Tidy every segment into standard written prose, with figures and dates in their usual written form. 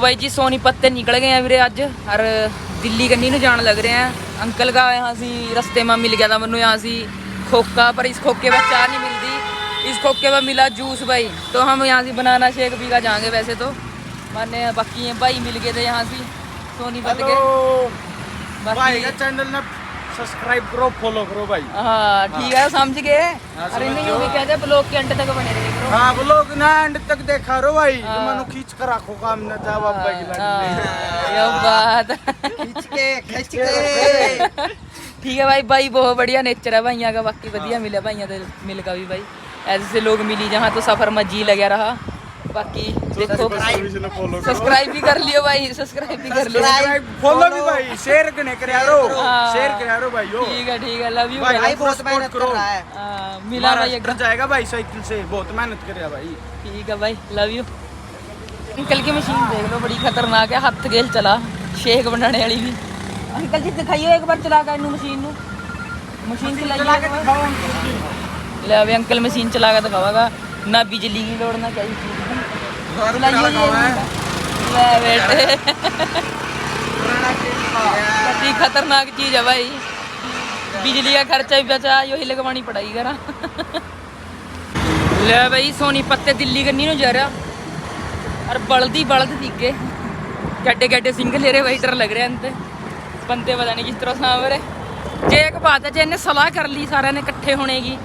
भाई जी सोनीपत से निकल गए हैं वीरे अज और दिल्ली कन्नी जान लग रहे हैं। अंकल का यहाँ सी रस्ते में मिल गया था मैनू यहाँ सी खोखा, पर इस खोखे में चाय नहीं मिलती, इस खोखे में मिला जूस भाई। तो हम यहाँ से बनाना शेक पी का जाएंगे वैसे तो, माने बाकी भाई मिल गए थे यहाँ से सोनीपत के। भाई का चैनल ना सब्सक्राइब करो, फॉलो करो भाई। हाँ ठीक है, समझ गए। अरे नहीं वो भी कहते ब्लॉग के अंत तक बने रहे करो। हाँ ब्लॉग ना अंत तक देखा रो भाई, मनु खींच कर रखो काम ना जा बाबा की लगी। ये बात खींच के ठीक है भाई। भाई बहुत बढ़िया नेचर है भाइयों का, बाकी बढ़िया मिला भाइयों से मिल का भी भाई। ऐसे लोग मिली जहाँ तो सफर में जी लगा रहा। बाकी देखो सब्सक्राइब भी कर लियो भाई, सब्सक्राइब भी कर लियो, फॉलो भी भाई, शेयर करने कर यारो, शेयर कर यारो भाई। ठीक है लव यू भाई, बहुत मेहनत कर रहा है। मिला भाई एक जाएगा भाई साइकिल से, बहुत मेहनत कर रहा भाई। ठीक है भाई लव यू। अंकल की मशीन देख लो, बड़ी खतरनाक है, हाथ गेल चला शेक बनाने वाली भी। अंकल जी दिखाइए एक बार चला कर मशीन चलाइए। ले अभी अंकल मशीन चला कर दिखावागा, ना बिजली की लोड़ ना चाहिए बेटे। खतरनाक चीज है भाई, बिजली का खर्चा भी बचा, यही लगवानी पड़ेगी करा। ले भाई सोनीपत से दिल्ली करनी नु जा रहा और बल्द दिखे गड्ढे गड्ढे सिंह ले रहे भाई, डर लग रहा है बंदे पता नहीं किस तरह सांभ रहे। जे एक बात है, जे इन्हें सलाह कर ली सारे ने इकट्ठे होने की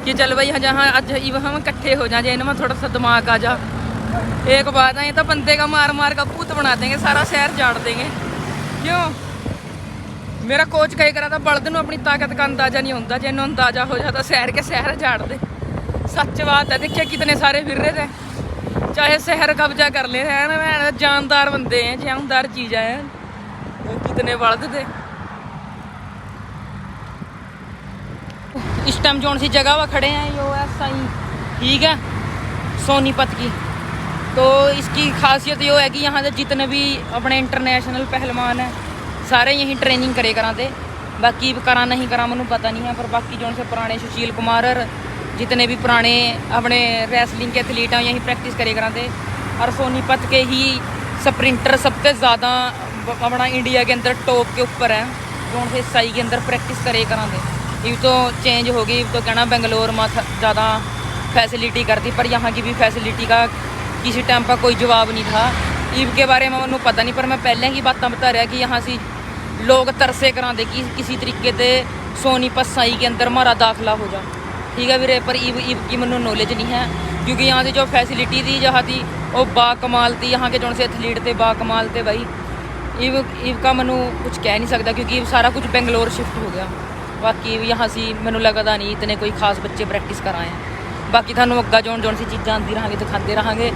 कि चल भाई जहाँ अज हम इकट्ठे हो जाए, इनमें थोड़ा सा दिमाग आ जा। एक बात है, ये तो बंदे का मार मार का भूत बना देंगे, सारा शहर झाड़ देंगे। क्यों मेरा कोच कहे करा था बल्द नूं अपनी ताकत का अंदाजा नहीं होता, जे इन्हों अंदाजा हो जाता शहर के शहर झाड़ दे। सच बात है, देखिए कितने सारे फिर रहे थे, चाहे शहर कब्जा कर ले रहे हैं, जानदार बंदे हैं, जानदार चीज़ें हैं, कितने बल्द थे। इस टाइम जोन सी जगह वह खड़े हैं यो ऐसा ही ठीक है सोनीपत की। तो इसकी खासियत यो है कि यहाँ से जितने भी अपने इंटरनेशनल पहलवान हैं सारे यहीं ट्रेनिंग करे कराते। बाकी करा नहीं करा मैनू पता नहीं है, पर बाकी जो से पुराने सुशील कुमार और जितने भी पुराने अपने रेसलिंग के एथलीट हैं यहीं प्रैक्टिस करे कराते। और सोनीपत के ही स्प्रिंटर सबसे ज़्यादा अपना इंडिया के अंदर टॉप के ऊपर हैं, जो से साई के अंदर प्रैक्टिस करे कराते। ये तो चेंज हो गई, तो कहना बेंगलोर में ज़्यादा फैसिलिटी करती, पर यहाँ की भी फैसिलिटी का किसी टाइम पर कोई जवाब नहीं था। ईव के बारे में मैंने पता नहीं, पर मैं पहले की बातें बता रहा कि यहाँ से लोग तरसे करा दे कि किसी तरीके से सोनीपत साई के अंदर हमारा दाखिला हो जा। ठीक है वीरे, पर ईव की मैंने नॉलेज नहीं है, क्योंकि यहाँ से जो फैसिलिटी थी जहाँ थी वो बाकमाल थी, यहाँ के जो से एथलीट थे बाकमाल थे भाई। ईव का मैनू कुछ कह नहीं सकता, क्योंकि सारा कुछ बेंगलोर शिफ्ट हो गया। बाकी यहाँ से मैनू लगता नहीं इतने कोई खास बच्चे प्रैक्टिस कराए हैं। बाकी थानू अग्गा जोन सी चीज़ां आती रहेंगे दिखाते रहेंगे,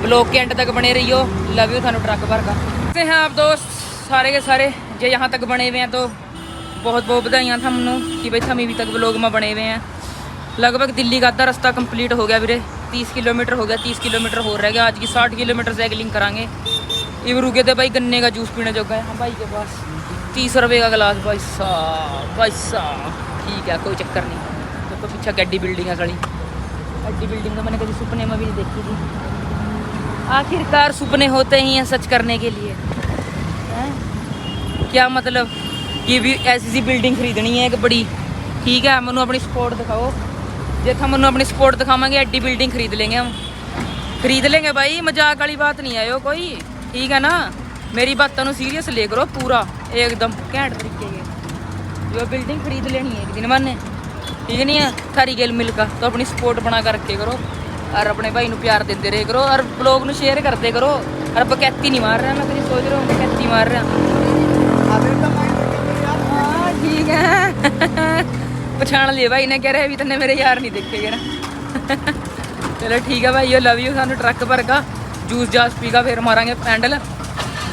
ब्लॉग के एंड तक बने रहियो। लव यू, थानू ट्रक भर का हैं आप दोस्त सारे के सारे जे यहाँ तक बने हुए हैं, तो बहुत बहुत बधाइयाँ थानू कि भाई हम अभी तक ब्लॉग में बने हुए हैं। लगभग दिल्ली का आधा रास्ता कंप्लीट हो गया वीरे, 30 किलोमीटर हो गया, 30 किलोमीटर हो रह गया। आज की 60 किलोमीटर साइकिलिंग करांगे। इव रुके थे भाई गन्ने का जूस पीने जो गए हम भाई के पास, 30 रुपये का गिलास भाई साहब। ठीक है कोई चक्कर नहीं। तो पीछे गड्डी बिल्डिंग है खड़ी, गड्डी बिल्डिंग तो मैंने कभी सपने में भी नहीं देखी थी। आखिरकार सपने होते ही हैं सच करने के लिए। क्या मतलब कि भी ऐसी सी बिल्डिंग खरीदनी है एक बड़ी, ठीक है मैनू अपनी सपोर्ट दिखाओ, जे था मैनू अपनी सपोर्ट दिखावेंगे एडी बिल्डिंग खरीद लेंगे, हम खरीद लेंगे भाई, मजाक वाली बात नहीं आयो कोई, ठीक है ना। मेरी बातों सीरियस ले करो पूरा एकदम घैंट तरीके के, जो बिल्डिंग खरीद लेनी है एक दिन मैंने, ठीक नहीं है। थारी गेल मिलकर तो अपनी सपोर्ट बना कर रखे करो और अपने भाई को प्यार देते रहे करो और ब्लॉग में शेयर करते करो। और बकैती नहीं मार रहा, मैं कभी सोच रहा हूँ बकैती मार रहा। हाँ ठीक है पछाण लिया भाई ने, कह रहे अभी तने मेरे यार नहीं देखे गए ना। चलो ठीक है भाई, यो लव यू। सानू ट्रक भर का जूस जास पी का फिर मारेंगे पैंडल।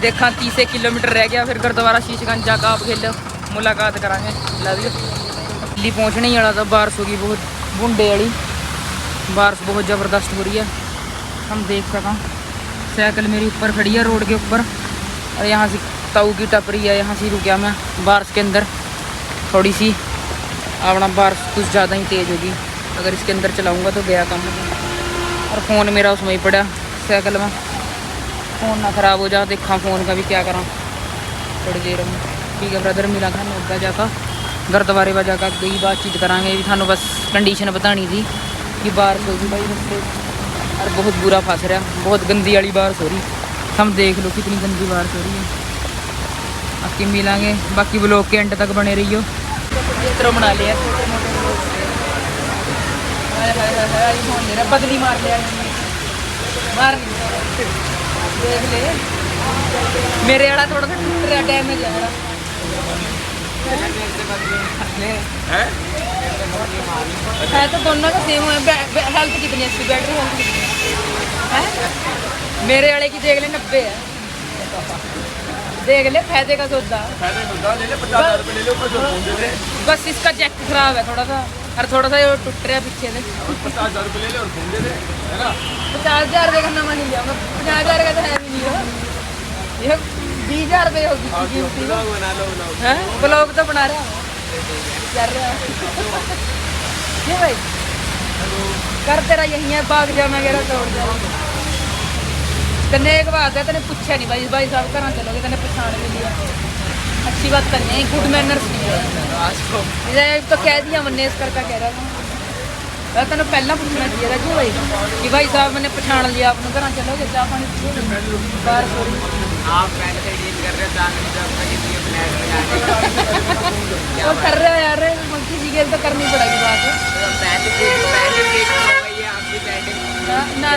देखा 30 किलोमीटर रह गया, फिर गुरुद्वारा शीशगंज जाकर आप खेल मुलाकात करांगे। Love you. दिल्ली पहुँचने ही वाला था, बारिश होगी बहुत बूंदे वाली, बारिश बहुत ज़बरदस्त हो रही है। हम देख सका साइकिल मेरी ऊपर खड़ी है रोड के ऊपर, और यहाँ से ताऊ की टपरी है, यहाँ से रुक गया मैं बारिश के अंदर थोड़ी सी। अपना बारिश कुछ ज़्यादा ही तेज़ होगी, अगर इसके अंदर चलाऊँगा तो गया काम। और फ़ोन मेरा उसमें ही पड़ा साइकिल में, फोन ना खराब हो जा, देखा फोन का भी क्या करा थोड़ी देर में। ठीक है ब्रदर, मिला था अग्गा जाकर गुरुद्वारे वा जाकर गई बातचीत करांगे। भी थानू बस कंडीशन बतानी थी कि बारिश होगी भाई रस्ते और बहुत बुरा फंस रहा, बहुत गंदी वाली बारिश हो रही। हम देख लो कितनी गंदी बारिश हो रही है। बाकी मिलांगे, बाकी ब्लॉग के एंड तक बने रहियो। चित्र बना लिया, बदली मार लिया, मार देख ले मेरे वाला थोड़ा सा टूट रहा, डैमेज है मेरा। है तो दोनों का सेम है। हेल्थ कितनी है इसकी, बैटरी हेल्थ कितनी है? मेरे वाले की देख ले 90 है। देख ले फायदे का सौदा, बस इसका जैक खराब है थोड़ा सा, और थोड़ा सा ये टूट रहा है पीछे से। 50,000 रुपये ले ले और फोन दे दे, है ना? 50,000 रुपये का नवा नहीं लिया मैं, 50,000 का तो है भी नहीं हो, ये 20,000 रुपये होगी कीमती। ब्लॉग तो बना रहा है, कर रहा है ये भाई, कर तेरा यही है, भाग जा मैं कह रहा तोड़ जा। तने एक बात है, तने पूछा नहीं भाई साहब कहाँ चलोगे, तने पछाण भी लिया, अच्छी बात करनी है, गुड मैनर्स नहीं है। तो कह दिया मैंने इस करके कह रहा था, तेन पहला पूछना चाहिए था क्यों भाई कि भाई साहब मैंने पछाण लिया, अपने घर चलोगे, चाह पानी बाहर आप कर रहे हो यार, किसी के तो करनी पड़ेगी बात।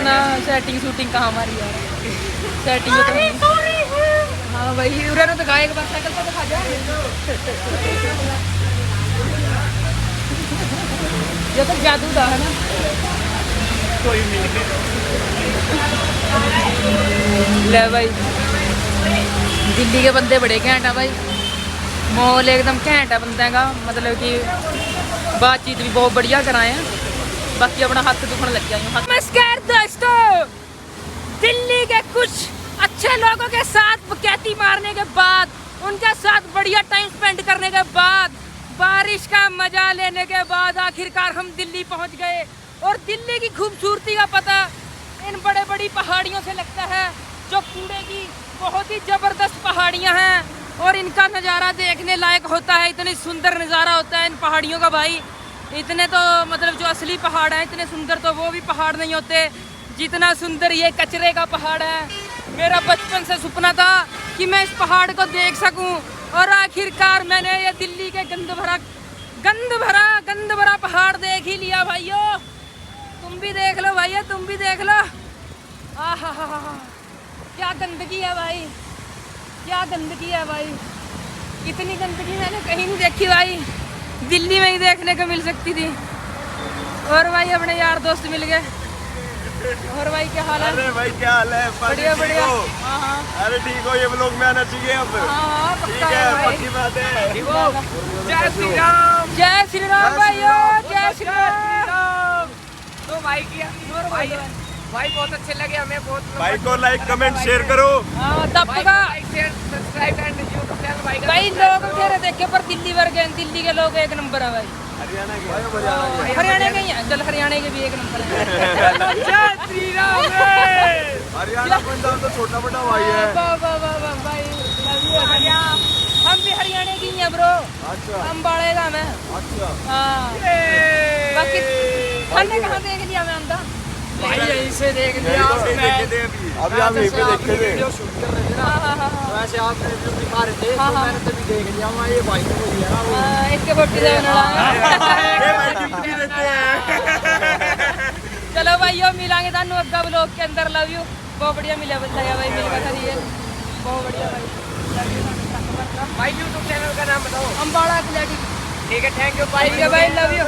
ना सेटिंग शूटिंग कहाँ हमारी यार, सेटिंग तो हाँ भाई उरे तो दिखा, एक बार साइकिल तो दिखा जा। ये तो जादू था, है ना? कोई ले भाई, दिल्ली के बंदे बड़े घैंट है भाई, माहौल एकदम घैंट है बंदे का, मतलब कि बातचीत भी बहुत बढ़िया कराए हैं। बाकी अपना हाथ दुखने लग गया। नमस्कार दोस्तों, दिल्ली के कुछ अच्छे लोगों के साथ बकैती मारने के बाद, उनके साथ बढ़िया टाइम स्पेंड करने के बाद, बारिश का मजा लेने के बाद आखिरकार हम दिल्ली पहुंच गए। और दिल्ली की खूबसूरती का पता इन बड़े बड़ी पहाड़ियों से लगता है, जो कूड़े की बहुत ही जबरदस्त पहाड़ियां हैं, और इनका नज़ारा देखने लायक होता है। इतनी सुंदर नज़ारा होता है इन पहाड़ियों का भाई, इतने तो मतलब जो असली पहाड़ हैं इतने सुंदर तो वो भी पहाड़ नहीं होते जितना सुंदर ये कचरे का पहाड़ है। मेरा बचपन से सपना था कि मैं इस पहाड़ को देख सकूं, और आखिरकार मैंने ये दिल्ली के गंद भरा पहाड़ देख ही लिया भाइयों। तुम भी देख लो भैया, तुम भी देख लो। आहा क्या गंदगी है भाई, क्या गंदगी है भाई, इतनी गंदगी मैंने कहीं नहीं देखी भाई, दिल्ली में ही देखने को मिल सकती थी। और भाई अपने यार दोस्त मिल गए। और भाई क्या हाल है? अरे भाई क्या हाल है? बढ़िया बढ़िया। अरे ठीक हो, ये ब्लॉग में आना चाहिए अब। ठीक है, पक्की बात है। जय श्री राम, जय श्री राम भाइयों, जय श्री राम। तो भाई बहुत अच्छे लगे हमें, बहुत भाई को लाइक कमेंट शेयर करो। सब्सक्राइब एंड यूट्यूब चैनल भाई लोग कह देखे पर दिल्ली वर्गे, दिल्ली के लोग एक नंबर है भाई। हरियाणा के ही हैं, चल हरियाणा के भी एक नंबर है। जय श्री राम। हरियाणा पंजाब तो छोटा बड़ा भाई है। भाई हम भी हरियाणा की ही हैं ब्रो। अच्छा, हम बाड़े का मैं। अच्छा हाँ, बाकी हमने कहाँ देख लिया मैं अंदा भाई यहीं से देख लिया अभी आप यहीं पे देखे थे। वैसे आप रिव्यू दिखा रहे थे, तो मैंने तभी देख लिया वहाँ ये भाई को दिया ना वो। इसके बोटी से ये भाई गिफ्ट भी देते हैं। चलो भाइयों मिलांगे थानू अग्गा ब्लॉग के अंदर। लव यू, बहुत बढ़िया मिला बताया भाई, मिलकर था ये बहुत बढ़िया भाई। भाई यूट्यूब चैनल का नाम बताओ। अम्बाड़ा एथलेटिक। ठीक है, थैंक यू भाई। ठीक है भाई, लव यू।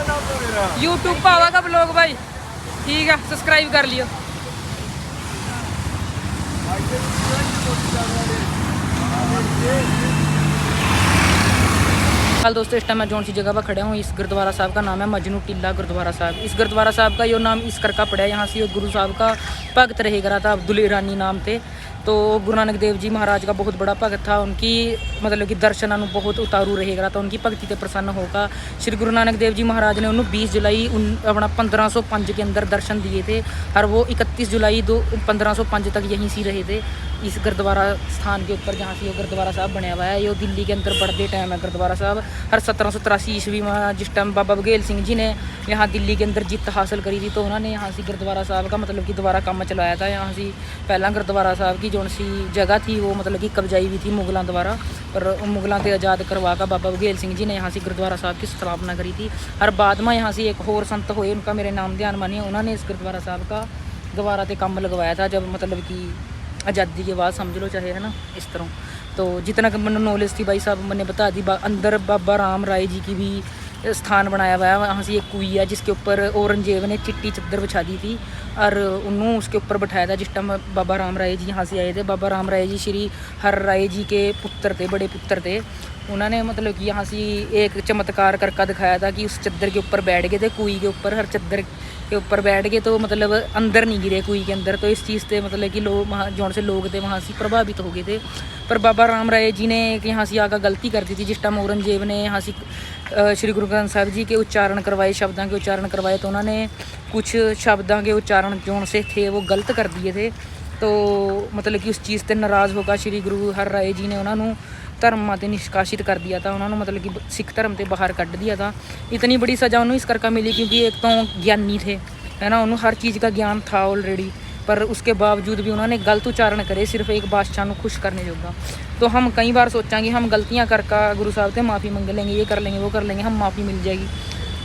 यूट्यूब पर आवागा ब्लॉग भाई, ठीक है, सब्सक्राइब कर लियो। हाल दोस्तों, इस टाइम मैं जौन सी जगह पर खड़ा हूँ, इस गुरुद्वारा साहब का नाम है मजनू टीला गुरुद्वारा साहब। इस गुरुद्वारा साहब का ये नाम इस करका पड़ा है, यहाँ से ये गुरु साहब का भगत रह रहा था, अब्दुल ईरानी नाम थे, तो गुरु नानक देव जी महाराज का बहुत बड़ा भगत था, उनकी मतलब कि दर्शਨਾਂ ਨੂੰ बहुत उतारू रहेगा, तो उनकी भक्ति से प्रसन्न होगा। श्री गुरु नानक देव जी महाराज ने उन्हें 20 जुलाई अपना 1505 के अंदर दर्शन दिए थे और वो 31 जुलाई 1505 तक यहीं से रहे थे इस गुरुद्वारा स्थान के ऊपर जहाँ से ये गुरुद्वारा साहब बनया हुआ है। ये दिल्ली के अंदर बढ़ते टाइम है गुरुद्वारा साहब। हर 1783 ईस्वी में जिस टाइम बाबा बघेल सिंह जी ने यहाँ दिल्ली के अंदर जीत हासिल करी थी, तो उन्होंने यहाँ से गुरुद्वारा साहब का मतलब कि दोबारा काम चलाया था। यहाँ से पहला गुरुद्वारा साहब की जो सी जगह थी वो मतलब कि कब्जाई हुई थी मुगलों द्वारा, पर मुगलों से आज़ाद करवा कर बाबा बघेल सिंह जी ने यहाँ से गुरुद्वारा साहब की स्थापना करी थी। और बाद में यहाँ से एक और संत हुए, उनका मेरे नाम ध्यान मानिए, उन्होंने इस गुरुद्वारा साहब का दोबारा से काम लगवाया था जब मतलब कि आज़ादी के बाद समझ लो चाहे, है ना, इस तरह। तो जितना कि मैंने नॉलेज थी भाई साहब मैंने बता दी। अंदर बाबा राम राय जी की भी स्थान बनाया हुआ है। वहाँ से एक कुई है जिसके ऊपर औरंगजेब ने चिट्टी चद्दर बिछा दी थी और उन्होंने उसके ऊपर बैठाया था जिस टाइम बाबा राम राय जी यहाँ से आए थे। बाबा राम राय जी श्री हर राय जी के पुत्र थे, बड़े पुत्र थे। उन्होंने मतलब कि यहाँ से एक चमत्कार करके दिखाया था कि उस चद्दर के ऊपर बैठ गए थे, कुई के ऊपर, हर चद्दर के ऊपर बैठ गए तो मतलब अंदर नहीं गिरे कुई के अंदर। तो इस चीज़ से मतलब कि लोग वहाँ जौन से लोग थे वहाँ से प्रभावित हो गए थे। पर बाबा राम राय जी ने यहाँ से आकर गलती कर दी थी जिस टाइम औरंगजेब ने यहाँ से श्री गुरु ग्रंथ साहब जी के उच्चारण करवाए, शब्दों के उच्चारण करवाए, तो उन्होंने कुछ शब्दों के उच्चारण जौन से थे वो गलत कर दिए थे। तो मतलब कि उस चीज़ से नाराज़ होकर श्री गुरु हर राय जी ने उन्होंने धर्म से निष्कासित कर दिया था। उन्होंने मतलब कि सिख धर्म से बाहर कट दिया था। इतनी बड़ी सज़ा उन्होंने इस करके मिली क्योंकि एक तो ज्ञानी थे, है ना, उन्होंने हर चीज़ का ज्ञान था ऑलरेडी, पर उसके बावजूद भी उन्होंने गलत उच्चारण करे सिर्फ एक बादशाह को खुश करने जोगा। तो हम कई बार सोचा कि हम गलतियाँ करके गुरु साहब से माफ़ी मंग लेंगे, ये कर लेंगे, वो कर लेंगे, हम माफ़ी मिल जाएगी।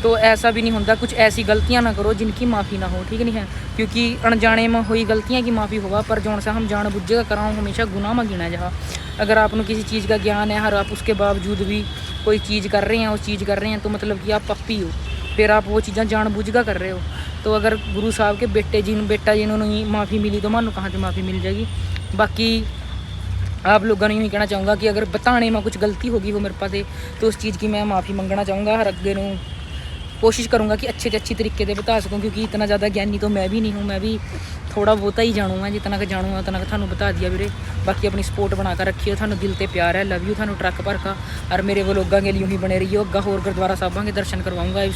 तो ऐसा भी नहीं होता। कुछ ऐसी गलतियाँ ना करो जिनकी माफ़ी ना हो, ठीक नहीं है, क्योंकि अनजाने में हुई गलतियाँ की माफ़ी होगा, पर जौन सा हम जान बुझे कराऊँ हमेशा गुनाह में गिना जा। अगर आपको किसी चीज़ का ज्ञान है और आप उसके बावजूद भी कोई चीज़ कर रहे हैं, उस चीज़ कर रहे हैं, तो मतलब कि आप पप्पी हो, फिर आप वो चीज़ें जानबूझ कर रहे हो। तो अगर गुरु साहब के बेटा जिन्होंने माफ़ी मिली तो मानो कहाँ से माफ़ी मिल जाएगी। बाकी आप लोगों ने यूँ कहना चाहूँगा कि अगर बताने में कुछ गलती होगी वो मेरे पास है तो उस चीज़ की मैं माफ़ी मंगना चाहूँगा। हर अगे नूं कोशिश करूँगा कि अच्छे से अच्छी तरीके से बता सकूँ, क्योंकि इतना ज़्यादा ज्ञानी तो मैं भी नहीं हूँ, मैं भी थोड़ा बहुत ही जानूँगा। जितना कि जानूँगा उतना थानू बता दिया वीरे। बाकी अपनी सपोर्ट बना कर रखियो, थानू दिल से प्यार है, लव यू थानू ट्रक भर का। और मेरे व्लॉगां के लिए यूँ ही बने रहियो। अग्गा होर गुरुद्वारा साहबां के दर्शन करवाऊँगा,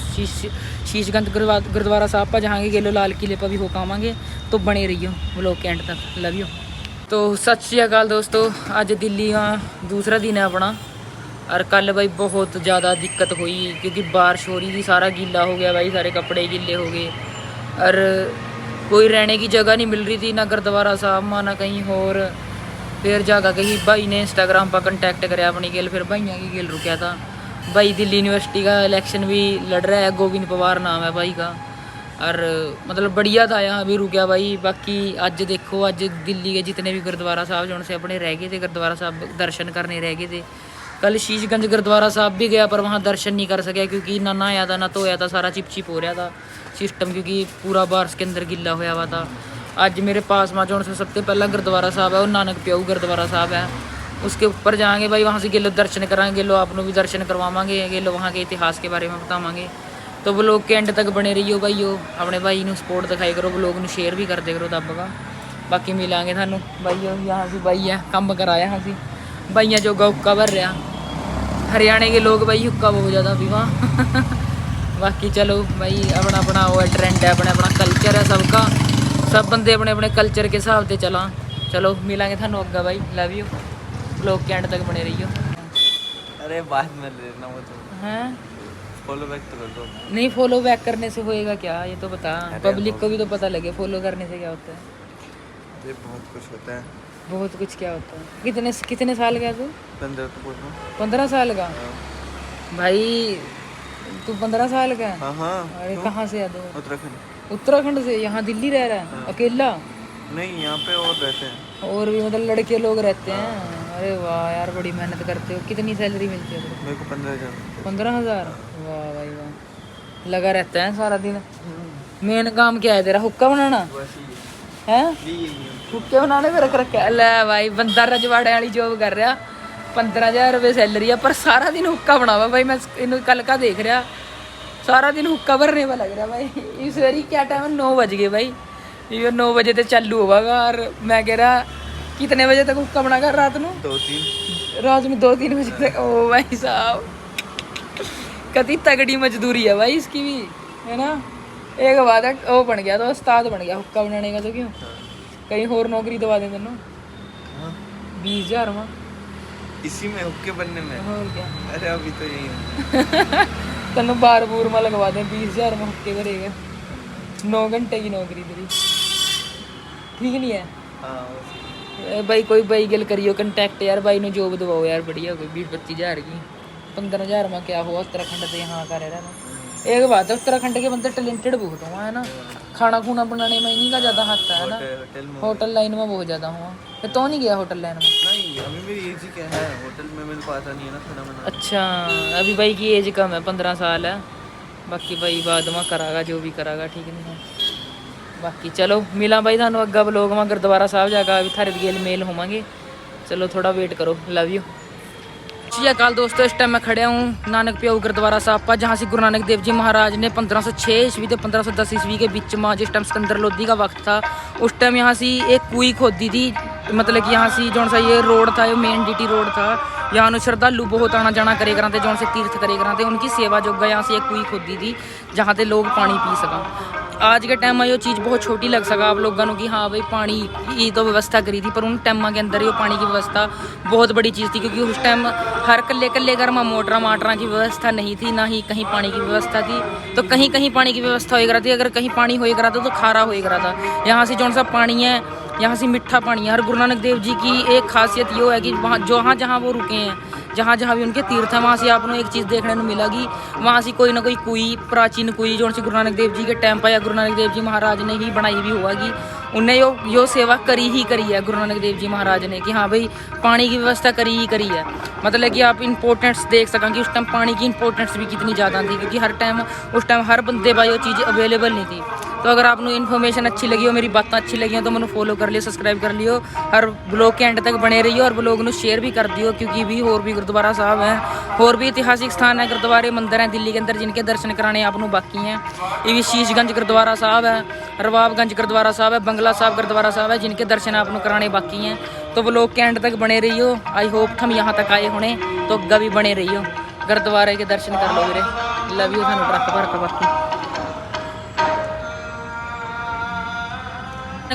शीशगंज गुरुद्वारा साहब पर जहाँगे गेलो लाल किले पर भी हो पावांगे, तो बने रहियो व्लॉग के एंड तक। Love you. तो सत श्री अकाल दोस्तों, अज दिल्ली का दूसरा दिन है अपना। और कल भाई बहुत ज़्यादा दिक्कत हुई क्योंकि बारिश हो रही थी, सारा गीला हो गया भाई, सारे कपड़े गीले हो गए और कोई रहने की जगह नहीं मिल रही थी, ना गुरुद्वारा साहब में ना कहीं और। फिर जाकर कहीं भाई ने इंस्टाग्राम पर कंटेक्ट कराया अपनी गेल, फिर भाइयों की गेल रुकया था। भाई दिल्ली यूनिवर्सिटी का इलेक्शन भी लड़ रहा है, गोविंद पवार नाम है भाई का, और मतलब बढ़िया था, यहाँ भी रुकया भाई। बाकी अज देखो, अज दिल्ली के जितने भी गुरुद्वारा साहब जो से अपने रह गए थे, गुरुद्वारा साहब दर्शन करने रह गए थे। कल शीशगंज गुरुद्वारा साहब भी गया पर वहाँ दर्शन नहीं कर सके क्योंकि ना नहाया था ना धोया था, सारा चिप हो रहा था सिस्टम, क्योंकि पूरा बारिश के अंदर गिला होया हुआ था। आज मेरे पास में जो सबसे पहला गुरुद्वारा साहब है वो नानक प्याऊ गुरुद्वारा साहब है, उसके ऊपर जाएंगे भाई, वहाँ से गेलो दर्शन कराएंगे, गेलो आपको भी दर्शन करवावांगे, गेलो वहाँ के इतिहास के बारे में बतावांगे। तो व्लॉग के एंड तक बने रहियो भाईयो, अपने भाई को सपोर्ट दिखाई करो, व्लॉग में शेयर भी कर दे करो दब का। बाकी मिलांगे थानू भाईयो। यहाँ से भाई है कम कराया, यहाँ से भाइया जोगा हुक्का भर रहा, हरियाणा के लोग भाई हुक्का बहुत ज़्यादा पीवा। बाकी चलो भाई, अपना अपना वो ट्रेंड है, अपना अपना कल्चर है सबका, सब बंदे अपने अपने कल्चर के हिसाब से चला। चलो मिलांगे थानू अग्गा भाई, लव यू। व्लॉग के एंड तक बने रहियो। अरे बाद में ले लेना वो तो, हैं फॉलो बैक तो कर दो। नहीं, फॉलो बैक करने से होएगा क्या ये तो बता, पब्लिक को भी तो पता लगे फॉलो करने से क्या होता है। ये बहुत कुछ होता है। बहुत कुछ क्या होता है। कितने साल का तू? 15 तो बोल रहा हूँ। 15 साल का भाई तू? 15 साल का? हाँ हाँ। अरे कहाँ से है तू? उत्तराखंड। उत्तराखंड से? यहाँ दिल्ली रह रहा है? हाँ। अकेला? नहीं, यहाँ पे और रहते हैं, और भी मतलब लड़के लोग रहते हैं? अरे वाह यार, बड़ी मेहनत करते हो। कितनी सैलरी मिलती है तेरे? मेरे को 15,000। 15,000? वाह भाई वाह, लगा रहता है सारा दिन। मेन काम क्या है तेरा? हुक्का बनाना है? हुक्के बनाने पे रख रखा है? ले भाई, बंदा रजवाड़े वाली जॉब कर रहा, 15,000 रुपये सैलरी है, पर सारा दिन हुक्का बनावा भाई। मैं इन कल का देख रहा, सारा दिन हुक्का भरने में लग रहा भाई। इस बारी क्या टाइम है? 9 बज गए भाई, ये 9 बजे तो चालू होगा। और मैं कह रहा कितने बजे तक हुक्का बनाकर रात में? 2-3 रात में 2-3 बजे तक। ओ भाई साहब, कति तगड़ी मजदूरी है भाई इसकी भी, है ना। एक बात है, वो बन गया तो उस्ताद बन गया हुक्का बनाने का, तो क्यों कहीं और नौकरी दवा दें तेनों। 20,000 में इसी में हुक्के बनने में। और क्या, अरे अभी तो यही है। तेनों बार बूर में लगवा दें, 20,000 में हुक्के करेगा। 9 घंटे की नौकरी तेरी, ठीक नहीं है। हाँ भाई कोई भाई गल करियो कंटेक्ट यार, भाई ने जॉब दवाओ यार बढ़िया, कोई 20-25,000 की। 15,000 में क्या हुआ, उत्तराखंड से यहाँ का रह रहा ना। एक बात है, उत्तराखंड के बंदे टैलेंटेड बहुत हुआ है ना, खाना खूना बनाने में इन्हीं का ज़्यादा हाथ है ना। होटल में होटल लाइन में बहुत ज़्यादा हुआ। तो नहीं गया होटल लाइन में? नहीं, अभी मेरी एज ही क्या है, होटल में मेरे को आता नहीं है ना खाना बनाना। अच्छा, अभी भाई की एज कम है, 15 साल है। बाकी भाई बाद में करागा जो भी करागा, ठीक नहीं है। बाकी चलो मिला भाई थानू अग्गा ब्लॉग में गुरुद्वारा साहब जाकर अभी थारे गेल मेल होवांगे। चलो थोड़ा वेट करो, लव यू। जी अकाल दोस्तों, इस टाइम मैं खड़े हूँ नानक प्याऊ गुरुद्वारा साहब पर, जहाँ से गुरु नानक देव जी महाराज ने 1506 ईस्वी से 1510 ईस्वी के बीच में, जिस टाइम सिकंदर लोधी का वक्त था, उस टाइम यहाँ से एक कुई खोदी थी। मतलब कि यहाँ से जो सा ये रोड था, ये मेन DT रोड था, यहाँ श्रद्धालु बहुत आना जाना करे कराते, जो से तीर्थ करे कराते, उनकी सेवा जोगा यहाँ से एक कुई खोदी थी, जहाँ से लोग पानी पी सका। आज के टाइम में ये चीज़ बहुत छोटी लग सका आप लोगों की, हाँ भाई पानी की तो व्यवस्था करी थी, पर उन टाइम के अंदर ये पानी की व्यवस्था बहुत बड़ी चीज़ थी, क्योंकि उस टाइम हर कल्ले घर में मोटरा माटरा की व्यवस्था नहीं थी, ना ही कहीं पानी की व्यवस्था थी। तो कहीं कहीं पानी की व्यवस्था हो करा थी, अगर कहीं पानी हो करा था तो खारा हो करा था। यहाँ से जौन सा पानी है, यहाँ से मीठा पानी है। हर गुरु नानक देव जी की एक खासियत ये है कि वहाँ जहाँ वो रुके हैं, जहाँ जहाँ भी उनके तीर्थ है, वहाँ से आपको एक चीज़ देखने को मिलेगी, वहाँ से कोई ना कोई कुई प्राचीन कुई जो गुरु नानक देव जी के टाइम पर या गुरु नानक देव जी महाराज ने ही बनाई भी होगी, उन्हें यो सेवा करी ही करी है गुरु नानक देव जी महाराज ने, कि हाँ भाई पानी की व्यवस्था करी ही करी है। मतलब कि आप इंपॉर्टेंस देख सकें कि उस टाइम पानी की इंपॉर्टेंस भी कितनी ज़्यादा थी, क्योंकि उस टाइम हर बंदे भाई वो चीज़ अवेलेबल नहीं थी। तो अगर आपको इन्फॉर्मेशन अच्छी लगी हो, मेरी बातें अच्छी लगी हो, तो मैंने फॉलो कर लियो, सब्सक्राइब कर लियो, और ब्लॉग के एंड तक बने रहियो, और ब्लॉग को शेयर भी कर दियो, क्योंकि भी और भी गुरुद्वारा साहब हैं, और भी ऐतिहासिक स्थान है, गुरुद्वारे मंदिर हैं दिल्ली के अंदर, जिनके दर्शन कराने आपको बाकी हैं। ये भी शीशगंज गुरुद्वारा साहब है, रवाबगंज गुरुद्वारा साहब है, बंगला साहब गुरुद्वारा साहब है, जिनके दर्शन आपको कराने बाकी हैं। तो ब्लॉग के एंड तक बने रहियो। आई होप हम यहाँ तक आए होने, तो अग्गा भी बने रहियो, गुरुद्वारे के दर्शन कर लो मेरे। लव यू, थानू ट्रक भर कर बाकी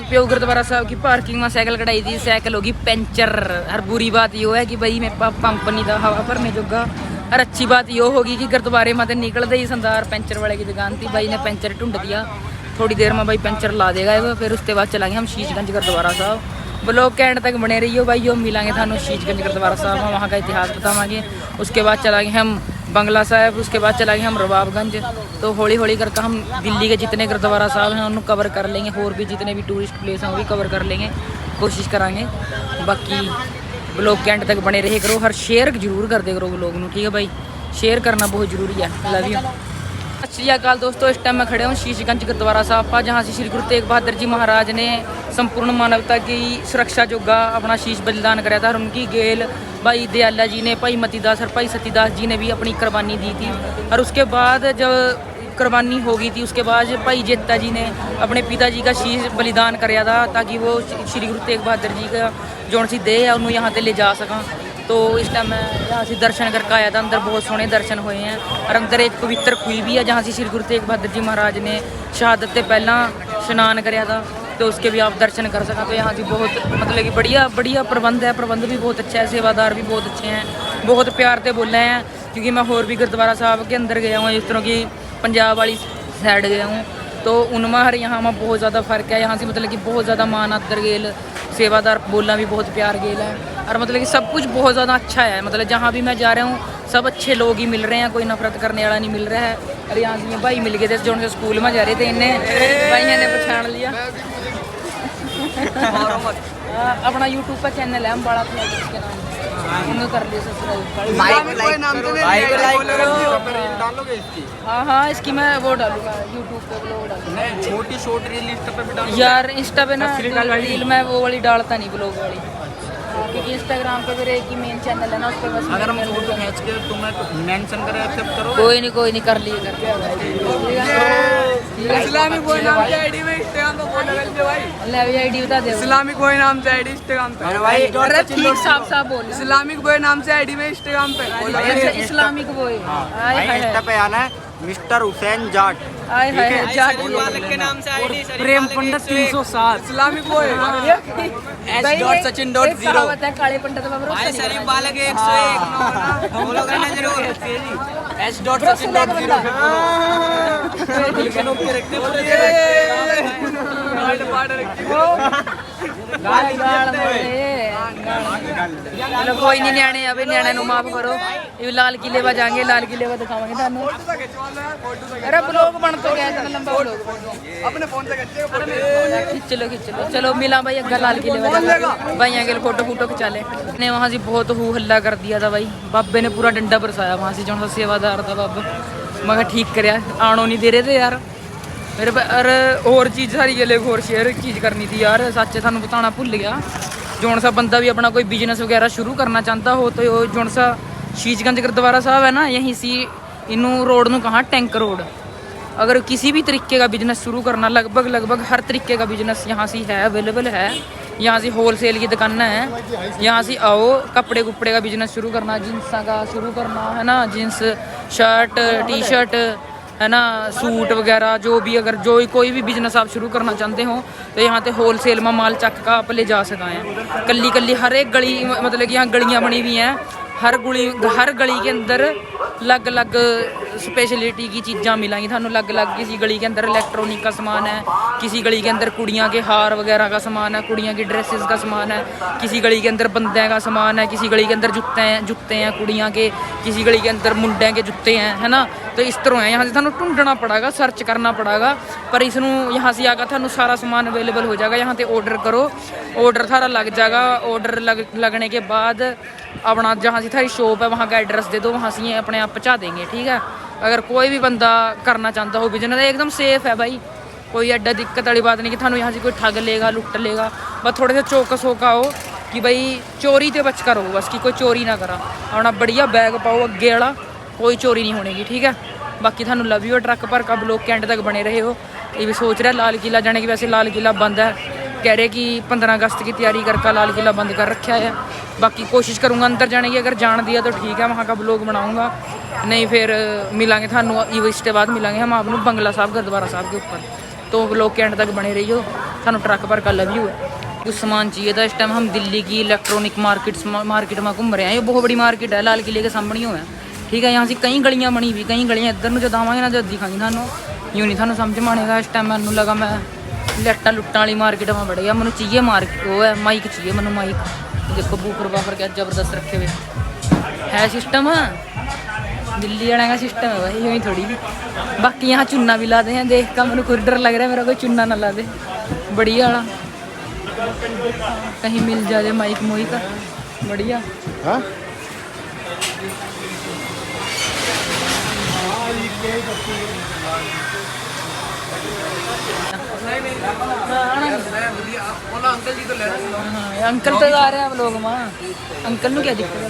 प्यो गुरुद्वारा साहब की पार्किंग में साइकिल कढ़ाई थी, साइकिल होगी पंचर। हर बुरी बात यो है कि भाई मेरे पास पंप नहीं था हवा भरने जोगा। और अच्छी बात यो होगी कि गुरुद्वारे में निकलते ही संदार पंचर वाले की दुकान थी, भाई ने पंचर ढूंढ दिया। थोड़ी देर में भाई पंचर ला देगा, फिर उसके बाद चलाएंगे हम शीशगंज गुरुद्वारा साहब। ब्लॉग के एंड तक बने रहियो भाई, यो मिलेंगे थानू शीशगंज गुरुद्वारा साहब में, वहाँ का इतिहास बतावांगे। उसके बाद चलाएंगे हम बंगला साहब, उसके बाद चलाएंगे हम रवाबगंज। तो हौली हौली करके हम दिल्ली के जितने गुरुद्वारा साहब हैं उनको कवर कर लेंगे, और भी जितने भी टूरिस्ट प्लेस हैं वो भी कवर कर लेंगे, कोशिश कराएंगे। बाकी ब्लॉग के एंड तक बने रहे करो, हर शेयर जरूर कर दे करो ब्लॉग में, ठीक है भाई, शेयर करना बहुत ज़रूरी है। Love you. सत श्री अकाल दोस्तों, इस टाइम मैं खड़े हूँ शीशगंज गुरुद्वारा साहब पर, जहाँ से श्री गुरु तेग बहादुर जी महाराज ने संपूर्ण मानवता की सुरक्षा जोगा अपना शीश बलिदान कराया था। और उनकी गेल भाई दयाला जी ने, भाई मतीदास और भाई सतीदास जी ने भी अपनी कुर्बानी दी थी। और उसके बाद जब कुर्बानी हो गई थी, उसके बाद भाई जेता जी ने अपने पिताजी का शीश बलिदान कराया था, ताकि वो श्री गुरु तेग बहादुर जी का जो सी देह है उन्होंने यहाँ से ले जा सका। तो इस टाइम मैं यहाँ से दर्शन करके आया था, अंदर बहुत सोहने दर्शन हुए हैं। और अंदर एक पवित्र खुई भी है, जहाँ से श्री गुरु तेग बहादुर जी महाराज ने शहादत से पहला स्नान कराया था, तो उसके भी आप दर्शन कर सकें। तो यहाँ से बहुत मतलब कि बढ़िया प्रबंध है, प्रबंध भी बहुत अच्छा है, सेवादार भी बहुत अच्छे हैं, बहुत प्यार से बोल रहे हैं। क्योंकि मैं और भी गुरुद्वारा साहब के अंदर गया हूँ, इस तरह की पंजाब वाली साइड गया हूँ, तो उनमें हर यहाँ में बहुत ज़्यादा फ़र्क है। यहाँ से मतलब कि बहुत ज़्यादा मान आदर गेल, सेवादार बोलना भी बहुत प्यार गेल है, और मतलब कि सब कुछ बहुत ज़्यादा अच्छा है। मतलब जहाँ भी मैं जा रहा हूँ सब अच्छे लोग ही मिल रहे हैं, कोई नफरत करने वाला नहीं मिल रहा है। और यहाँ से भाई मिल गए थे जो उनसे स्कूल में जा रहे थे, इन्हें भाई ने पहचान लिया। अपना यूट्यूब पर चैनल है हम बड़ा था, इसके नाम उन्हें कर लिया सब्सक्राइब। हाँ इसकी मैं वो डालूंगा यूट्यूब पे, ब्लॉग डालूंगा, छोटी शॉर्ट रील इंस्टा पे भी डाल यार। इंस्टा पे ना रील मैं वो वाली डालता नहीं, ब्लॉग वाली। क्योंकि इंस्टाग्राम पे मेरे एक ही मेन चैनल है ना, उस पर बस अगर हम फोटो खींच के तुम्हें मेंशन करें एक्सेप्ट करो। कोई नहीं कर लिए इस्लामिक बॉय नाम से आईडी में इंस्टाग्राम पे फॉलो कर दे भाई। ले अभी आईडी बता दे इस्लामिक बॉय नाम से आईडी इंस्टाग्राम पे। अरे भाई अरे ठीक साफ बोल इस्लामिक बॉय नाम से आईडी में इंस्टाग्राम पे फॉलो अच्छा, इस्लामिक वो है भाई इंस्टा पे आना है मिस्टर हुसैन जाट। आए हाय जाट के नाम से आईडी प्रेम पंडित 307 इस्लामिक बॉय S.Sachin.0 कहावत है काले पंडित बाबा भाई शरीफ बालक 101 फॉलो करना जरूर S.Sachin.0 चलो कोई नहीं न्याणे अभी न्याणे नु माफ करो ये लाल किले वा जाएंगे लाल किले वा दिखावांगे थानू अरे ब्लॉग बन तो गया इतना लंबा ब्लॉग अपने फोन से खींच लो चलो मिला भाई अग्गा लाल किले वा भाई आगे फोटो खिंचा ले ने वहाँ से बहुत हू हल्ला कर दिया था भाई बाबे ने पूरा डंडा बरसाया वहाँ से जो सेवादार था बाबा मैं ठीक करया आनो नहीं दे रहे थे यार मेरे अरे और चीज़ सारी गले और शेयर चीज़ करनी थी यार सच थानू बताना भुल गया जोन सा बंदा भी अपना कोई बिजनेस वगैरह शुरू करना चाहता हो तो जोन सा शीशगंज गुरुद्वारा साहब है ना यहीं सी इनू रोड नू कहाँ टैंक रोड अगर किसी भी तरीके का बिजनेस शुरू करना लगभग हर तरीके का बिजनेस यहाँ से है अवेलेबल है यहाँ से होल सेल की दुकानें हैं यहाँ से आओ कपड़े कुपड़े का बिजनेस शुरू करना जींस का शुरू करना है ना जींस शर्ट टी शर्ट है ना सूट वगैरह जो भी अगर जो कोई भी बिजनेस आप शुरू करना चाहते हो तो यहाँ पे होल सेल में माल चक का आप ले जा सकते हैं कल्ली हर एक गली मतलब कि यहाँ गलियाँ बनी हुई हैं हर गली के अंदर अलग अलग स्पेशलिटी की चीज़ां मिलेंगी थानू अलग किसी गली के अंदर इलेक्ट्रॉनिक का सामान है किसी गली के अंदर कुड़ियाँ के हार वगैरह का सामान है कुड़ियाँ की ड्रेसेस का सामान है किसी गली के अंदर बंदे का सामान है किसी गली के अंदर जूते हैं कुड़ियाँ के किसी गली के अंदर मुंडे के जूते हैं है ना तो इस तरह है यहाँ से थानू ढूंढना पड़ेगा सर्च करना पड़ेगा पर इसनू यहाँ से आकर थानू सारा सामान अवेलेबल हो जाएगा यहाँ पे ऑर्डर करो ऑर्डर थारा लग जाएगा ऑर्डर लगने के बाद अपना जहाँ से थारी शॉप है वहाँ का एड्रेस दे दो वहाँ से अपने आप पहुँचा देंगे ठीक है अगर कोई भी बंदा करना चाहता हो बिजनेस एकदम सेफ है भाई कोई एड्डा दिक्कत वाली बात नहीं कि थानू यहाँ से कोई ठग लेगा लुट लेगा बस थोड़े से चौकस होका हो कि भाई चोरी तो बच कर हो बस कि कोई चोरी ना करा अपना बढ़िया बैग पाओ अगे वाला कोई चोरी नहीं होने की ठीक है बाकी थानू लव यू ट्रक पर कब लोग कैंट तक बने रहे हो ये भी सोच रहे लाल किला जाने की वैसे लाल किला बंद है कह रहे कि 15 अगस्त की तैयारी करके लाल किला बंद कर रखा है बाकी कोशिश करूँगा अंदर जाने की अगर जान दिया तो ठीक है वहाँ का ब्लॉग बनाऊँगा नहीं फिर मिलांगे थानू इसके बाद मिलांगे हम आपको बंगला साहब गुरुद्वारा साहब के ऊपर तो लोग कैंट तक बने रही हो थानू ट्रक पर का लव यू है कुछ सामान चाहिए था इस टाइम हम दिल्ली की इलेक्ट्रॉनिक मार्केट में घूम रहे हैं ये बहुत बड़ी मार्केट है लाल किले के सामने ही है ठीक है यहाँ से कई गलियाँ बनी हुई कई गलियाँ इधर में जो दावांगे ना जो दिखाएंगे थानू यूँ नहीं थानू समझ में आएगा इस टाइम मैनू लगा मैं लट्टा लुट्टा वाली मार्केट में बढ़ गया मैंने चाहिए मार्केट वो है माइक चाहिए मैंने माइक देखो बूफर बाफर क्या जबरदस्त रखे हुए है सिस्टम है दिल्ली वाले का सिस्टम है भाई यूँ थोड़ी भी बाकी यहाँ चुन्ना भी लाते हैं देख का मैंने खुद डर लग रहा है मेरा कोई चुन्ना ना ला दे बढ़िया वाला कहीं मिल जाए माइक मोई का बढ़िया अंकल तो आ रहे हैं आप लोग माँ अंकल नु क्या दिक्कत है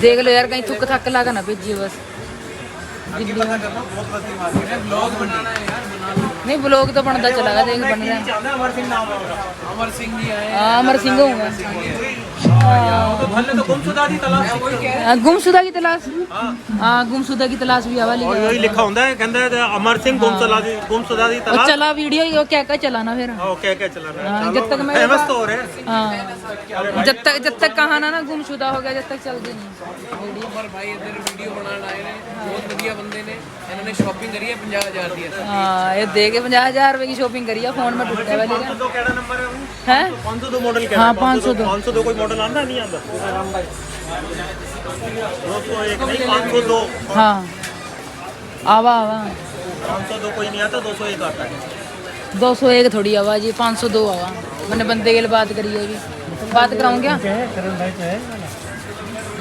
देख लो यार कहीं थुक थक लागा ना भेजिए बस नहीं ब्लॉग तो बनता चला गया देख बन रहा है अमर सिंह होगा गुमशुदा की तलाश हाँ गुमशुदा की तलाश भी हवाली यही लिखा होता है कहंदा है अमर सिंह गुमशुदा की तलाश चला वीडियो क्या क्या चलाना फिर क्या चला रहा है जब तक मैं फेमस तो हो रहे हैं हाँ जब तक कहाना ना गुमशुदा हो गया जब तक चलती नहीं पर भाई इधर वीडियो बनाना आए ने बहुत बढ़िया बंदे ने इन्होंने शॉपिंग करी है 50,000 दी हाँ ये दे के 50,000 रुपए की शॉपिंग करी है फोन में टूटे वाले का 502 केड़ा नंबर है 502 मॉडल क्या हाँ है 502 कोई मॉडल आंदा नहीं आंदा 201 नहीं 502 हाँ आवा 502 कोई नहीं आता 201 आता है 201 थोड़ी आवाज जी 502 आवा मैंने बंदे के लिए बात करी है अभी बात कराऊँ क्या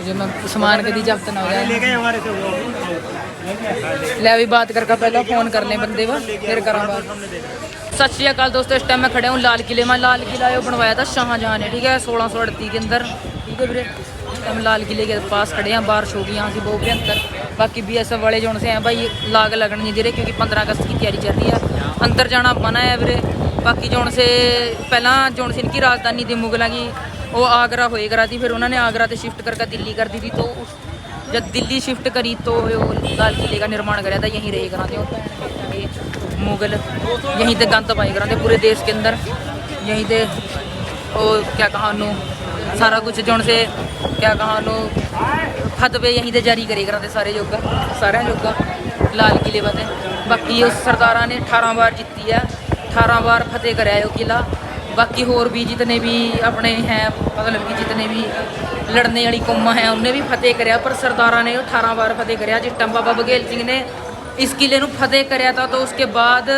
जो मैं सामान के दी जब्त ना हो जाए ले गए हमारे से ले अभी बात करके पहले फोन कर ले बंदे को फिर करा बात सत श्री अकाल दोस्तों, इस टाइम मैं खड़े हूँ लाल किले में। लाल किला ये बनवाया था शाहजहाँ ने, ठीक है, 1638 के अंदर, ठीक है वीरे। इस टाइम लाल किले के पास खड़े हैं, बारिश होगी यहाँ से बहुत भयंकर। बाकी BSF वाले जो से हैं भाई लाग लगन नहीं दे रहे, क्योंकि 15 अगस्त की तैयारी चल रही है। अंदर जाना मना है वीरे। बाकी जो से पहला जो से इनकी राजधानी थी मुगलों की, वो आगरा होए करा थी, फिर उन्होंने आगरा से शिफ्ट करके दिल्ली कर दी थी। तो जब दिल्ली शिफ्ट करी तो लाल किले का निर्माण कराया था, यहीं रहे करा थे मुगल, यहीं ते गंद पाए करा थे पूरे देश के अंदर, यहीं ते और क्या कहा उन्होंने सारा कुछ जो से क्या कहा उन्होंने फतवे यहीं ते जारी करे करा थे सारे योगा, सारे योगा लाल किले पर। बाकी उस सरदारा ने 18 बार जीती है, 18 बार फतेह कराया वो किला। बाकी होर भी जितने भी अपने हैं मतलब कि जितने भी लड़ने वाली कौमां हैं उन्हें भी फतेह कराया, पर सरदारा ने 18 बार फतेह कराया। जिस टाइम बाबा बघेल सिंह ने इस किले को फतेह कराया था, तो उसके बाद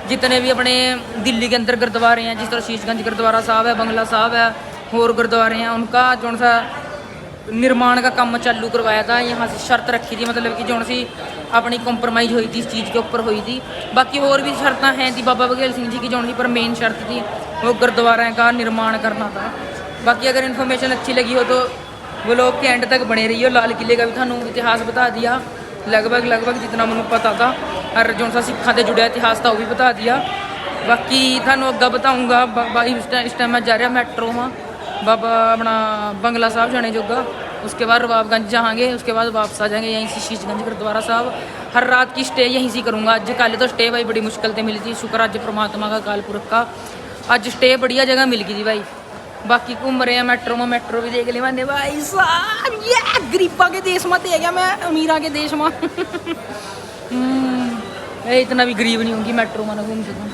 जितने भी अपने दिल्ली के अंदर गुरुद्वारे हैं, जिस तरह शीशगंज गुरुद्वारा साहब है, बंगला साहब है, और गुरुद्वारे हैं, उनका जो सा निर्माण का काम चालू करवाया था। यहाँ से शर्त रखी थी, मतलब कि जो सी अपनी कॉम्प्रोमाइज़ हुई थी इस चीज़ के ऊपर हुई थी। बाकी और भी शर्तें हैं थी बाबा बघेल सिंह जी की, जो सी पर मेन शर्त थी वो गुरुद्वारा का निर्माण करना था। बाकी अगर इन्फॉर्मेशन अच्छी लगी हो तो वो लोग के एंड तक बने रही हो। लाल किले का भी थानू इतिहास बता दिया लगभग जितना मैंने पता था, और जो सा सिखा से जुड़ा इतिहास था वो भी बता दिया। बाकी थानू अग्गा बताऊँगा। इस टाइम मैं जा रहा मेट्रो में बाबा अपना बंगला साहब जाने जोगा, उसके बाद रवाबगंज जाएंगे, उसके बाद वापस आ जाएंगे यहीं से शीशगंज गुरुद्वारा साहब। हर रात की स्टे यहीं से करूँगा। अज कल तो स्टे भाई बड़ी मुश्किल से मिली थी, शुक्र अज परमात्मा का काल पुरख का अज स्टे बढ़िया जगह मिल गई थी भाई। बाकी घूम रहे हैं मेट्रो में, मेट्रो भी देख लिया मैंने भाई साहब। ये गरीबा के देश में दे गया मैं अमीरा के देश में। इतना भी गरीब नहीं होंगी मेट्रो में ना घूम सकूँ।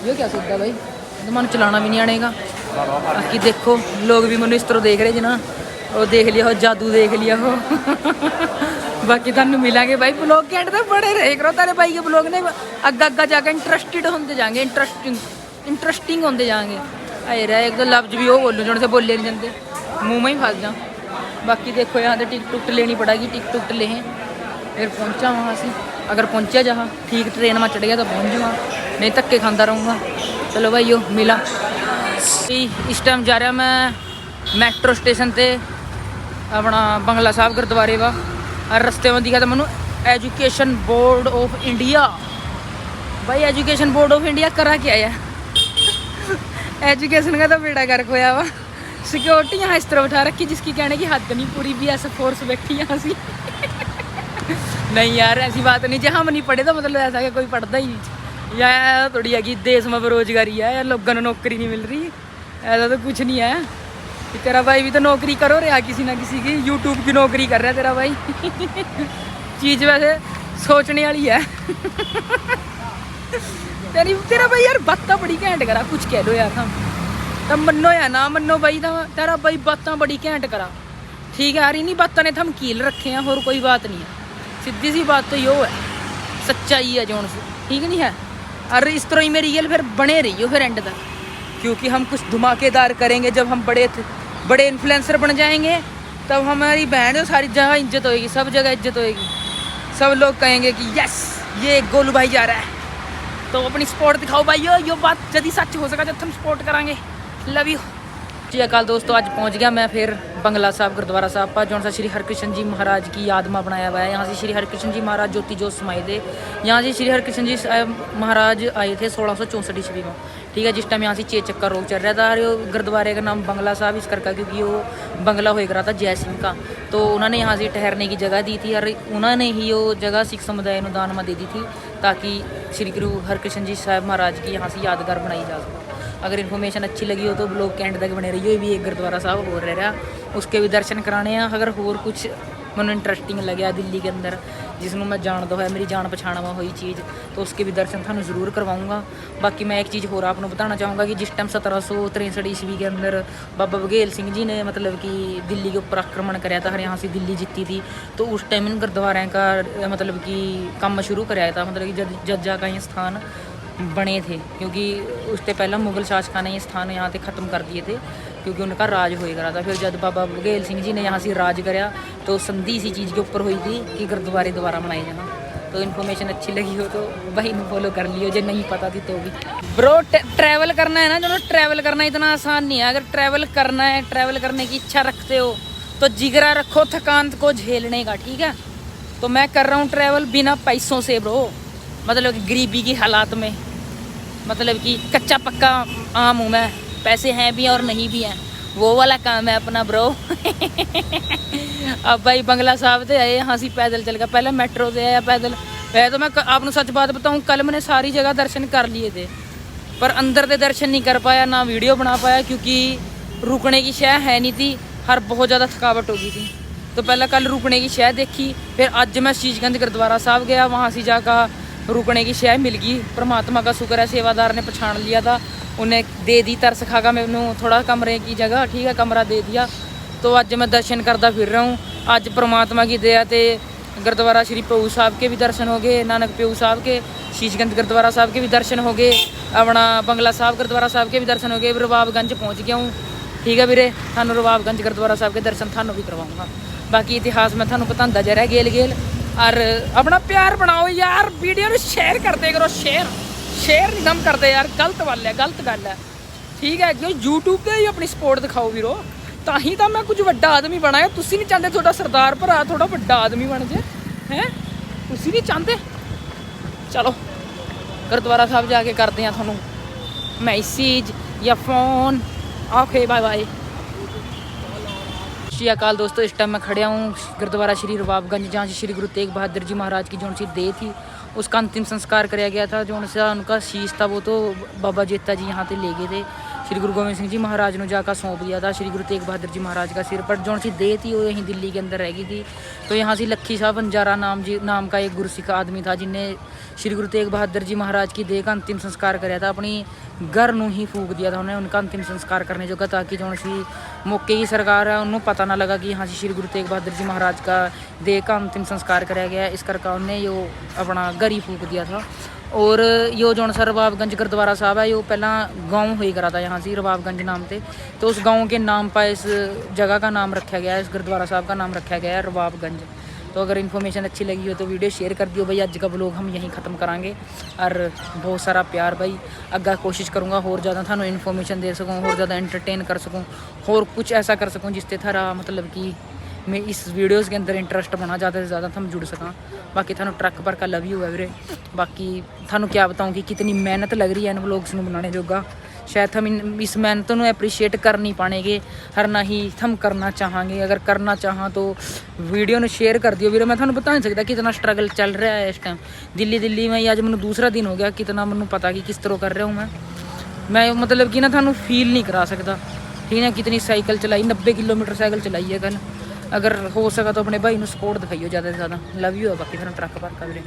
ये क्या सोचता भाई, तो मन चलाना भी नहीं आनेगा। बाकी देखो लोग भी मैंने इस तरह देख रहे जिना वो देख लिया हो, जादू देख लिया हो। बाकी थानू मिलेंगे भाई ब्लॉग के एंड तक बड़े रहे करो। तेरे भाई के ब्लॉग ने अग्गा जाके इंटरेस्टेड होते जाएंगे, इंटरेस्टिंग होते जाएंगे। अरे रहा एक तो लफ्ज भी वो बोलूँ जो से बोले नहीं जाते, मुँह में ही फंस जाऊँ। बाकी देखो यहाँ से टिकट लेनी पड़ेगी, टिकट लें फिर पहुँचा वहाँ से। अगर पहुँचा जहाँ ठीक ट्रेन में चढ़ गया तो पहुँच जाऊँगा, नहीं धक्के खाता रहूँगा। चलो भाई यो मिला। इस टाइम जा रहा मैं मैट्रो स्टेशन से अपना बंगला साहब गुरुद्वारे वा, और रस्ते में दिखा था मैनू एजुकेशन बोर्ड ऑफ इंडिया। भाई एजुकेशन बोर्ड ऑफ इंडिया करा क्या है? एजुकेशन का तो बेड़ा गर्क होया वा। सिक्योरिटी यहाँ इस तरह उठा रखी जिसकी कहने की हद नहीं, पूरी BSF फोर्स बैठी यहाँ सी। नहीं यार ऐसी बात नहीं, जहाँ हम नहीं पढ़े तो मतलब ऐसा कि कोई पढ़ता ही नहीं। या थोड़ी है कि देश में बेरोजगारी है या लोगों को नौकरी नहीं मिल रही, ऐसा तो कुछ नहीं है। तेरा भाई भी तो नौकरी करो रहा किसी ना किसी की, यूट्यूब की नौकरी कर रहा है तेरा भाई। चीज़ वैसे सोचने वाली है। तेरा भाई यार बात बड़ी घैंट करा, कुछ कह लो यार हम तब मनो या ना मनो भाई तेरा भाई बात बड़ी घैंट करा, ठीक है यार। इन्हीं बातों ने तो हम कील रखे हैं और कोई बात नहीं है। सीधी सी बात तो यो है, सच्चाई है जोन से, ठीक नहीं है। अरे इस तरह ही मेरी ये फिर बने रही हो फिर एंड तक, क्योंकि हम कुछ धमाकेदार करेंगे। जब हम बड़े इन्फ्लुएंसर बन जाएंगे तब हमारी बहन जो सारी जगह इज्जत होएगी, सब जगह इज्जत होएगी। सब लोग कहेंगे कि यस ये गोलू भाई जा रहा है, तो अपनी सपोर्ट दिखाओ भाई। यो बात यदि सच हो सका जब हम सपोर्ट करांगे। लव यू जी अकाल दोस्तों, आज पहुंच गया मैं फिर बंगला साहब गुरुद्वारा साहब पर, जो सा श्री हरकृष्ण जी महाराज की याद में बनाया हुआ है। यहाँ से श्री हरकृष्ण जी महाराज ज्योति जोत समाये थे। यहाँ से श्री हरकृष्ण जी महाराज आए थे 1664 ईस्वी में, ठीक है। जिस टाइम यहाँ से चेचक का रोग चल रहा था, और गुरुद्वारे का नाम बंगला साहब इस करके क्योंकि वो बंगला हो रहा था जय सिंह का, तो उन्होंने यहाँ से ठहरने की जगह दी थी, और उन्होंने ही वो जगह सिख समुदाय को दान में दे दी थी, ताकि श्री गुरु हरकृष्ण जी साहब महाराज की यहाँ से यादगार बनाई जा सके। अगर इन्फॉर्मेशन अच्छी लगी हो तो ब्लॉग के एंड तक बने रही हो। भी एक गुरुद्वारा साहब हो रहा, उसके भी दर्शन कराने हैं। अगर होर कुछ मैंने इंटरेस्टिंग लगे दिल्ली के अंदर जिसनों मैं जानता है, मेरी जान पछाण में हुई चीज़, तो उसके भी दर्शन थानू जरूर करवाऊँगा। बाकी मैं एक चीज़ होर आपको बताना चाहूँगा कि जिस टाइम 1763 ईस्वी के अंदर बाबा बघेल सिंह जी ने मतलब कि दिल्ली के ऊपर आक्रमण कराया था, यहाँ से दिल्ली जीती थी, तो उस टाइम इन गुरुद्वारों का मतलब कि काम शुरू कराया था, मतलब कि जज्जा का ये स्थान बने थे, क्योंकि उससे पहला मुगल शासकों ने ये स्थान यहाँ से ख़त्म कर दिए थे, क्योंकि उनका राज हो रहा था। फिर जब बाबा बघेल सिंह जी ने यहाँ से राज कराया तो संधि इसी चीज़ के ऊपर हुई थी कि गुरुद्वारे दोबारा बनाए जाना। तो इन्फॉर्मेशन अच्छी लगी हो तो भाई ने फॉलो कर लियो, जो नहीं पता थी तो भी। ब्रो ट्रैवल करना है ना, चलो ट्रैवल करना इतना आसान नहीं है। अगर ट्रैवल करना है, ट्रैवल करने की इच्छा रखते हो तो जिगरा रखो थकान को झेलने का, ठीक है। तो मैं कर रहा हूँ ट्रैवल बिना पैसों से ब्रो, मतलब कि गरीबी की हालात में, मतलब कि कच्चा पक्का आम हूँ मैं, पैसे हैं भी और नहीं भी हैं, वो वाला काम है अपना ब्रो। अब भाई बंगला साहब से आए यहाँ से पैदल चल गया, पहले मेट्रो से आया पैदल। वह तो मैं आपको सच बात बताऊँ, कल मैंने सारी जगह दर्शन कर लिए थे पर अंदर के दर्शन नहीं कर पाया, ना वीडियो बना पाया क्योंकि रुकने की शय है नहीं थी, हर बहुत ज़्यादा थकावट हो गई थी। तो पहले कल रुकने की शय देखी, फिर आज मैं शीशगंज गुरुद्वारा साहब गया, वहाँ से जाकर रुकने की शय मिल गई। परमात्मा का शुक्र है, सेवादार ने पछाण लिया था, उन्हें दे दी तरस खागा मैनू थोड़ा कमरे की जगह, ठीक है, कमरा दे दिया। तो अज मैं दर्शन करता फिर रहा हूँ। अज परमात्मा की दया ते गुरुद्वारा श्री पेऊ साहब के भी दर्शन हो गए, नानक पेऊ साहब के, शीशगंज गुरुद्वारा साहब के भी दर्शन हो गए, अपना बंगला साहब गुरुद्वारा साहब के भी दर्शन हो गए। रवाबगंज पहुँच गया हूँ, ठीक है वीरे, थानू रवाबगंज गुरुद्वारा साहब के दर्शन थानू भी करवाऊँगा। बाकी इतिहास में थानू बतांदा जा रहा गेल गेल। और अपना प्यार बनाओ यार, वीडियो शेयर करते करो, शेयर नहीं दम करते यार, गलत गल है, गलत गल है, ठीक है। क्यों यूट्यूब पे ही अपनी सपोर्ट दिखाओ वीरो, ताही तो मैं कुछ वड्डा आदमी बना है। तुसी नहीं चाहते थोड़ा सरदार भरा थोड़ा वड्डा आदमी बन जाए, हैं तुसी नहीं चाहते। चलो गुरुद्वारा साहब जाके करते हैं थानू मैसेज या फोन। Okay bye bye. श्री अकाल दोस्तों, इस टाइम मैं खड़े हूँ गुरुद्वारा श्री रवाबगंज, जहाँ से श्री गुरु तेग बहादुर जी महाराज की जो सी देह थी उसका अंतिम संस्कार कराया गया था। जो सा उनका शीश था वो तो बाबा जेता जी यहाँ पे ले गए थे, श्री गुरु गोविंद सिंह जी महाराज ने जाकर सौंप दिया था श्री गुरु तेग बहादुर जी महाराज का सिर पर। जो सी देह थी वो यहीं दिल्ली के अंदर रह गई थी। तो यहाँ से लक्खी साहब बंजारा नाम का एक गुरसिख आदमी था जिनने श्री गुरु तेग बहादुर जी महाराज की देह का अंतिम संस्कार कराया था। अपनी घर नूं ही फूक दिया था उन्हें उनका अंतिम संस्कार करने जोगा, ताकि जो सी मौके की सरकार है उन्होंने पता ना लगा कि यहाँ से श्री गुरु तेग बहादुर जी महाराज का देह का अंतिम संस्कार कराया गया है। इस करके उन्हें यो अपना घर ही फूक दिया था। और यो जो सा रवाबगंज गुरुद्वारा साहब है, यो पहला गांव हुई करा था यहाँ से रवाबगंज नाम से। तो उस गांव के नाम पर इस जगह का नाम रखा गया है, इस गुरुद्वारा साहब का नाम रखा गया है रवाबगंज। तो अगर इन्फॉर्मेशन अच्छी लगी हो तो वीडियो शेयर कर दियो भाई। आज का व्लॉग हम यहीं ख़त्म करांगे और बहुत सारा प्यार भाई। अगर कोशिश करूँगा और ज़्यादा थानू इन्फॉर्मेशन दे सकूँ, और ज़्यादा एंटरटेन कर सकूँ, और कुछ ऐसा कर सकूँ जिससे थारा मतलब कि मैं इस वीडियोज़ के अंदर इंटरेस्ट बना, ज़्यादा से ज़्यादा हम जुड़ सका। बाकी थानू ट्रक पर का लव यू है वीरे। बाकी थानू क्या बताऊँ कि कितनी मेहनत लग रही है इन व्लॉग्स में बनाने जोगा। शायद हम इस मेहनत को अप्रीशिएट कर नहीं पाएंगे, हर ना ही हम करना चाहेंगे। अगर करना चाहा तो वीडियो ने शेयर कर दियो वीरे। मैं थानू बता नहीं सकता कितना स्ट्रगल चल रहा है इस टाइम दिल्ली में। आज मैंने दूसरा दिन हो गया, कितना मैंने पता कि किस तरह कर रहा हूँ मैं मतलब कि ना थानू फील नहीं करा सकता, ठीक है। कितनी साइकिल चलाई, 90 किलोमीटर साइकिल चलाई है कल। अगर हो सका तो अपने भाई को सपोर्ट दिखाइयो ज़्यादा से ज़्यादा। लव यू है। बाकी थानू ट्रक पर का वीरे।